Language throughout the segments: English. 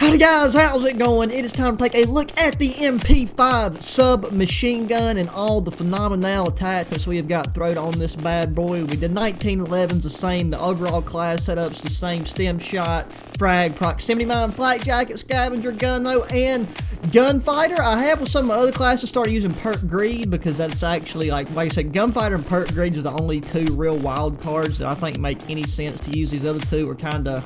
Howdy guys, how's it going? It is time to take a look at the MP5 submachine gun and all the phenomenal attachments we have got thrown on this bad boy. The 1911's the same, the overall class setup's the same, stem shot, frag, proximity mine, flak jacket, scavenger gun though, and gunfighter. I have with some of my other classes started using perk greed because that's actually like I said, gunfighter and perk greed are the only two real wild cards that I think make any sense to use. These other two are kind of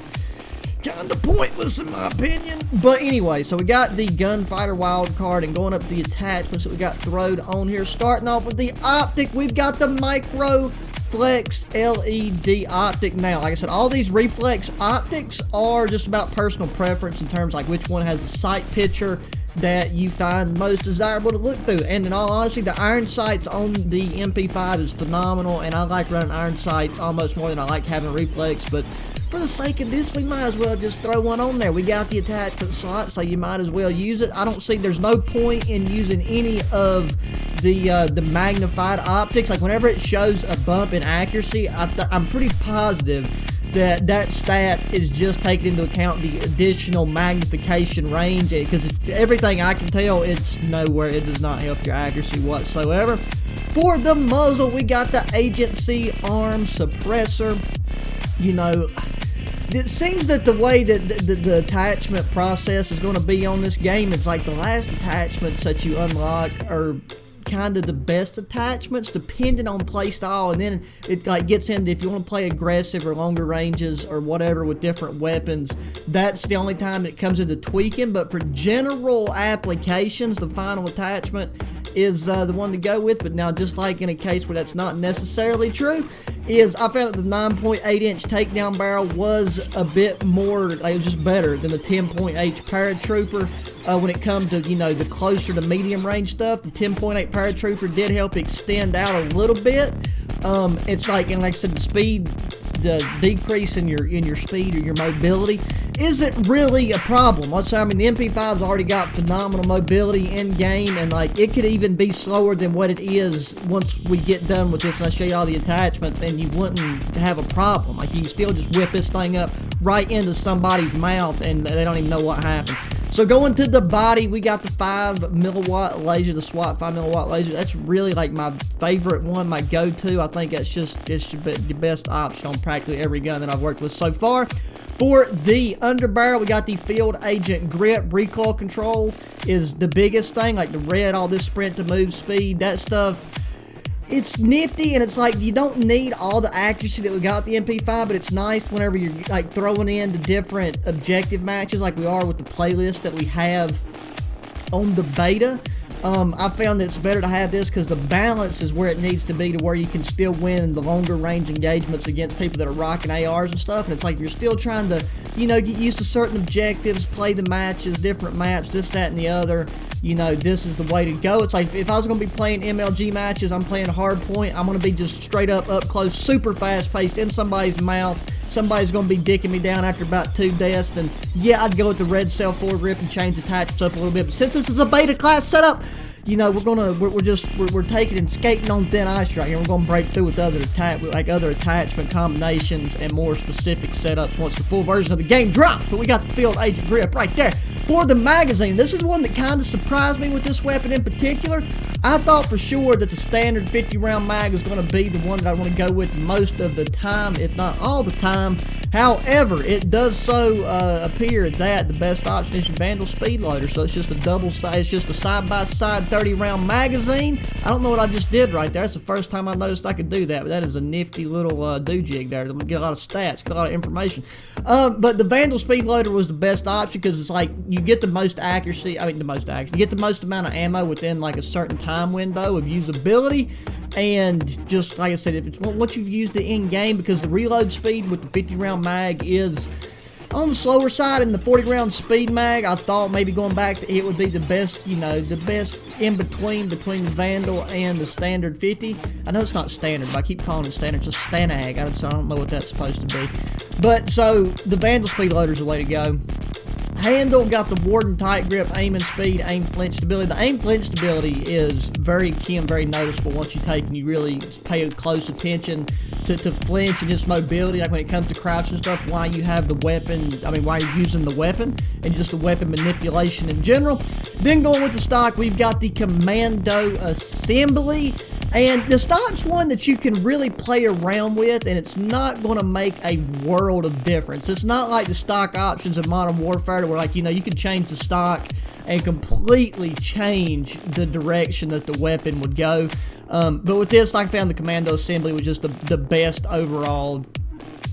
pointless in my opinion. But anyway, so we got the gunfighter wild card, and going up the attachments that we got thrown on here, starting off with the optic, we've got the micro flex LED optic. Now like I said, all these reflex optics are just about personal preference in terms like which one has a sight picture that you find most desirable to look through. And in all honesty, the iron sights on the MP5 is phenomenal, and I like running iron sights almost more than I like having reflex, but for the sake of this, we might as well just throw one on there. We got the attachment slot, so you might as well use it. I don't see, there's no point in using any of the magnified optics. Like whenever it shows a bump in accuracy, I'm pretty positive that stat is just taking into account the additional magnification range, because everything I can tell, it's nowhere, it does not help your accuracy whatsoever. For the muzzle, we got the agency arm suppressor. You know, it seems that the way that the attachment process is going to be on this game, it's like the last attachments that you unlock are kind of the best attachments depending on playstyle, and then it like gets into if you want to play aggressive or longer ranges or whatever with different weapons, that's the only time it comes into tweaking. But for general applications, the final attachment is the one to go with. But now, just like in a case where that's not necessarily true, is I found that the 9.8 inch takedown barrel was a bit more, it was just better than the 10.8 paratrooper. When it comes to, you know, the closer to medium range stuff, the 10.8 paratrooper did help extend out a little bit. It's like, and like I said, the speed, the decrease in your speed or your mobility isn't really a problem. I mean, the MP5's already got phenomenal mobility in game, and like it could even be slower than what it is once we get done with this and I show you all the attachments, and you wouldn't have a problem. Like you can still just whip this thing up right into somebody's mouth and they don't even know what happened. So going to the body, we got the 5mW laser, the SWAT 5mW laser. That's really like my favorite one, my go-to. I think it's the best option on practically every gun that I've worked with so far. For the underbarrel, we got the field agent grip. Recoil control is the biggest thing, like the red, all this sprint to move speed, that stuff. It's nifty, and it's like you don't need all the accuracy that we got the MP5, but it's nice whenever you're like throwing in the different objective matches like we are with the playlist that we have on the beta. I found that it's better to have this because the balance is where it needs to be, to where you can still win the longer range engagements against people that are rocking ARs and stuff. And it's like you're still trying to, you know, get used to certain objectives, play the matches, different maps, this, that, and the other. You know, this is the way to go. It's like if I was going to be playing MLG matches, I'm playing hard point, I'm going to be just straight up close, super fast paced in somebody's mouth. Somebody's going to be dicking me down after about 2 deaths, and yeah, I'd go with the red cell foregrip and change the attachments up a little bit. But since this is a beta class setup, you know, we're taking and skating on thin ice right here. We're gonna break through with other attachment combinations and more specific setups once the full version of the game drops. But we got the field agent grip right there. For the magazine, this is one that kind of surprised me with this weapon in particular. I thought for sure that the standard 50 round mag was going to be the one that I want to go with most of the time, if not all the time. However, it does so appear that the best option is your Vandal speed loader. So it's just a double side, it's just a side-by-side 30 round magazine. I don't know what I just did right there. That's the first time I noticed I could do that, but that is a nifty little doojig there. It'll get a lot of stats, get a lot of information. But the Vandal speed loader was the best option because it's like you get the most accuracy, you get the most amount of ammo within like a certain time window of usability. And just like I said, if it's once you've used it in game, because the reload speed with the 50 round mag is on the slower side, and the 40 round speed mag, I thought maybe going back to it would be the best, you know, the best in between the Vandal and the standard 50. I know it's not standard, but I keep calling it standard. It's a Stanag. I don't know what that's supposed to be. But so the Vandal speed loader is the way to go. handle, got the Warden tight grip, aim and speed, aim flinch stability. The aim flinch stability is very key and very noticeable once you take and you really pay close attention to flinch and just mobility, like when it comes to crouching and stuff, why you have the weapon, why you're using the weapon, and just the weapon manipulation in general. Then going with the stock, we've got the Commando Assembly. And the stock's one that you can really play around with, and it's not going to make a world of difference. It's not like the stock options in Modern Warfare where, like, you know, you can change the stock and completely change the direction that the weapon would go. But with this, I found the Commando Assembly was just the best overall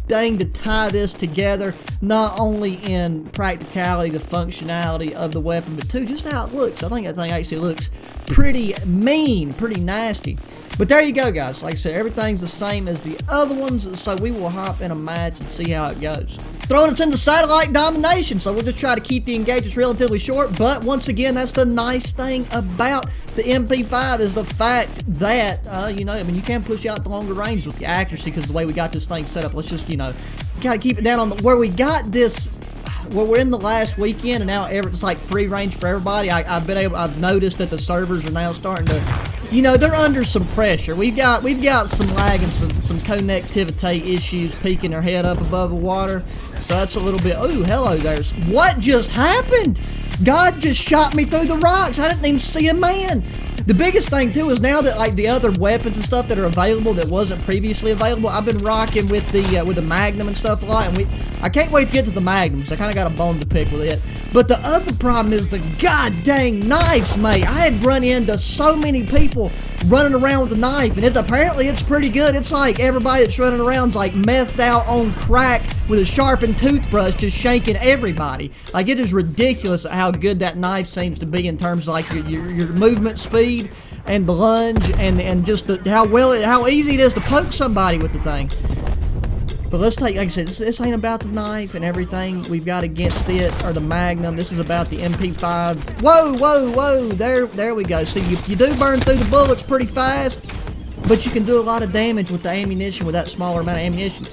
thing to tie this together, not only in practicality, the functionality of the weapon, but too just how it looks. I think that thing actually looks pretty mean, pretty nasty. But there you go, guys. Like I said, everything's the same as the other ones, so we will hop in a match and see how it goes. Throwing us into satellite domination, so we'll just try to keep the engagements relatively short, but once again, that's the nice thing about the MP5 is the fact that, you know, you can push out the longer range with the accuracy because the way we got this thing set up. Let's just, you know, gotta keep it down on where we got this. Well, we're in the last weekend, and now it's like free range for everybody. I've noticed that the servers are now starting to, you know, they're under some pressure. We've got some lag and some connectivity issues peeking their head up above the water. So that's a little bit. Oh, hello there. What just happened? God just shot me through the rocks. I didn't even see a man. The biggest thing too is now that like the other weapons and stuff that are available that wasn't previously available, I've been rocking with the Magnum and stuff a lot, and I can't wait to get to the Magnums. I kind of got a bone to pick with it. But the other problem is the god dang knives, mate. I had run into so many people running around with a knife, and apparently it's pretty good. It's like everybody that's running around's like methed out on crack with a sharpened toothbrush, just shanking everybody. Like, it is ridiculous how good that knife seems to be in terms of like your movement speed and the lunge and just how easy it is to poke somebody with the thing. But let's take, like I said, this ain't about the knife and everything we've got against it, or the Magnum. This is about the MP5. Whoa, whoa, whoa, there we go. See, you do burn through the bullets pretty fast, but you can do a lot of damage with the ammunition, with that smaller amount of ammunition.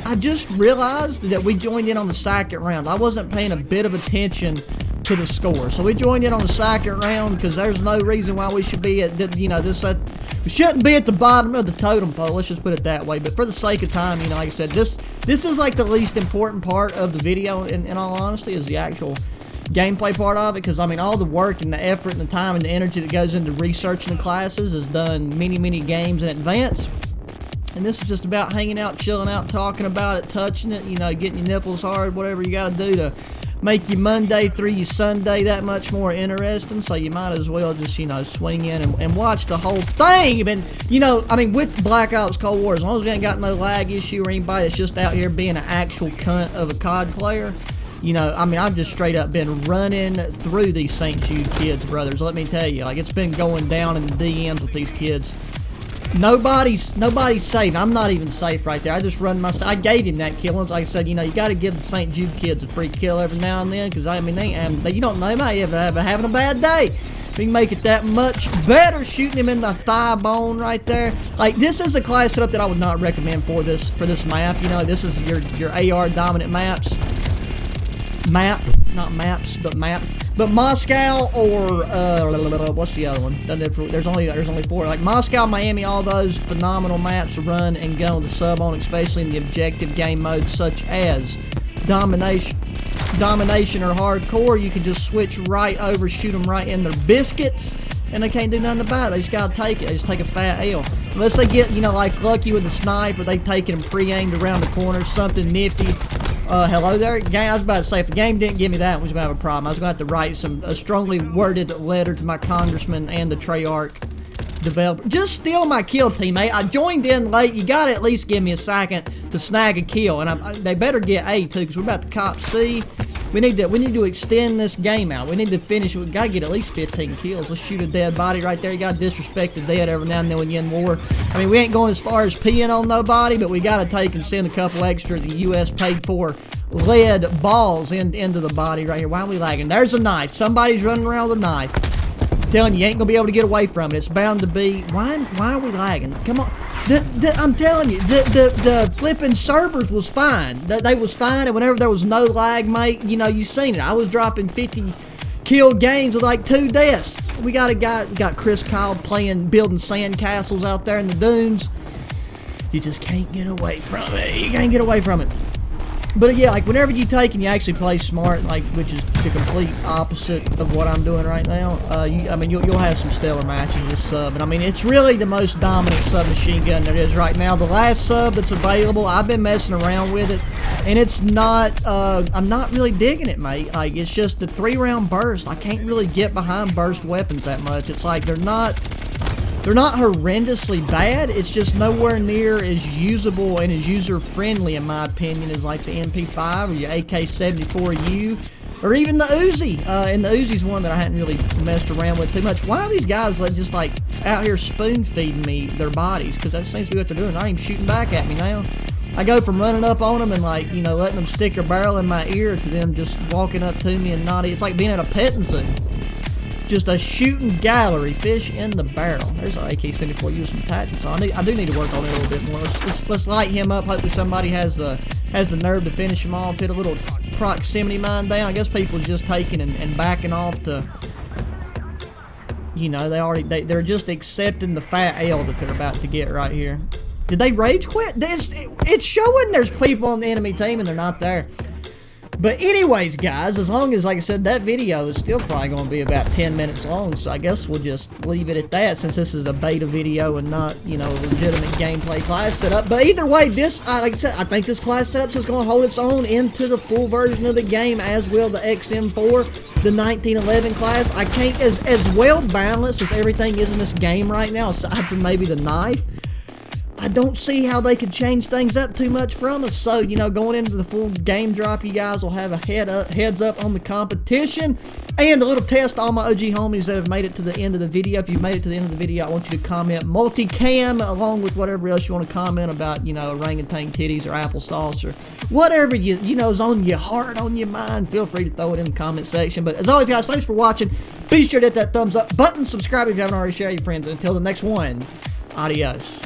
I just realized that we joined in on the second round. I wasn't paying a bit of attention to the score. So we joined in on the second round because there's no reason why we should be at, you know, we shouldn't be at the bottom of the totem pole. Let's just put it that way. But for the sake of time, you know, like I said, this is like the least important part of the video, in all honesty, is the actual gameplay part of it. Because, I mean, all the work and the effort and the time and the energy that goes into researching the classes is done many games in advance. And this is just about hanging out, chilling out, talking about it, touching it, you know, getting your nipples hard, whatever you got to do to make your Monday through your Sunday that much more interesting. So you might as well just, you know, swing in and watch the whole thing. And, you know, I mean, with Black Ops Cold War, as long as we ain't got no lag issue or anybody that's just out here being an actual cunt of a COD player, you know, I mean, I've just straight up been running through these St. Jude kids, brothers. Let me tell you, like, it's been going down in the DMs with these kids. Nobody's safe. I'm not even safe right there. I just run my. I gave him that kill. Once I said, you know, you got to give the St. Jude kids a free kill every now and then, because I mean, you don't know, they might ever having a bad day. We can make it that much better, shooting him in the thigh bone right there. Like, this is a class setup that I would not recommend for this map. You know, this is your AR dominant maps. Not maps, but map. But Moscow or what's the other one? There's only 4. Like Moscow, Miami, all those phenomenal maps to run and go with the sub on, especially in the objective game modes such as domination or hardcore. You can just switch right over, shoot them right in their biscuits, and they can't do nothing about it. They just gotta take it. They just take a fat L. Unless they get, you know, like lucky with the snipe, or they taking them pre-aimed around the corner, something nifty. Hello there. I was about to say, if the game didn't give me that, I was going to have a problem. I was going to have to write a strongly worded letter to my congressman and the Treyarch developer. Just steal my kill, teammate. I joined in late. You got to at least give me a second to snag a kill. And they better get A, too, because we're about to cop C. We need to extend this game out. We need to finish. We got to get at least 15 kills. Let's shoot a dead body right there. You got to disrespect the dead every now and then when you're in war. I mean, we ain't going as far as peeing on nobody, but we got to take and send a couple extra the U.S. paid for lead balls into the body right here. Why are we lagging? There's a knife. Somebody's running around with a knife. telling you, you ain't gonna be able to get away from it. It's bound to be. Why are we lagging? Come on. I'm telling you, the flipping servers was fine. They was fine, and whenever there was no lag, mate, you know, you seen it. I was dropping 50 kill games with like 2 deaths. We got a guy, got Chris Kyle building sand castles out there in the dunes. You just can't get away from it. You can't get away from it. But yeah, like whenever you take and you actually play smart, like, which is the complete opposite of what I'm doing right now, I mean, you'll have some stellar matches in this sub. And I mean, it's really the most dominant submachine gun there is right now. The last sub that's available, I've been messing around with it, and it's not, I'm not really digging it, mate. Like, it's just the 3-round burst. I can't really get behind burst weapons that much. It's like they're not horrendously bad. It's just nowhere near as usable and as user-friendly, in my opinion, as like the MP5 or your AK-74U or even the Uzi. And the Uzi's one that I hadn't really messed around with too much. Why are these guys like just like out here spoon-feeding me their bodies? Because that seems to be what they're doing. They're even shooting back at me now. I go from running up on them and, like, you know, letting them stick their barrel in my ear to them just walking up to me and not. It's like being at a petting zoo. Just a shooting gallery, fish in the barrel. There's an AK-74 with some attachments on. I do need to work on it a little bit more. Let's light him up. Hopefully somebody has the nerve to finish him off. Hit a little proximity mine down. I guess people are just taking and backing off to, you know, they're just accepting the fat L that they're about to get right here. Did they rage quit? It's showing there's people on the enemy team and they're not there. But anyways, guys, as long as, like I said, that video is still probably going to be about 10 minutes long, so I guess we'll just leave it at that since this is a beta video and not, you know, a legitimate gameplay class setup. But either way, this, like I said, I think this class setup is going to hold its own into the full version of the game, as will the XM4, the 1911 class. I can't, as well balanced as everything is in this game right now, aside from maybe the knife, I don't see how they could change things up too much from us. So, you know, going into the full game drop, you guys will have a heads up on the competition. And a little test to all my OG homies that have made it to the end of the video. If you've made it to the end of the video, I want you to comment multicam along with whatever else you want to comment about, you know, orangutan titties or applesauce or whatever you know is on your heart, on your mind. Feel free to throw it in the comment section. But as always, guys, thanks for watching. Be sure to hit that thumbs up button. Subscribe if you haven't already. Share with your friends. And until the next one, adios.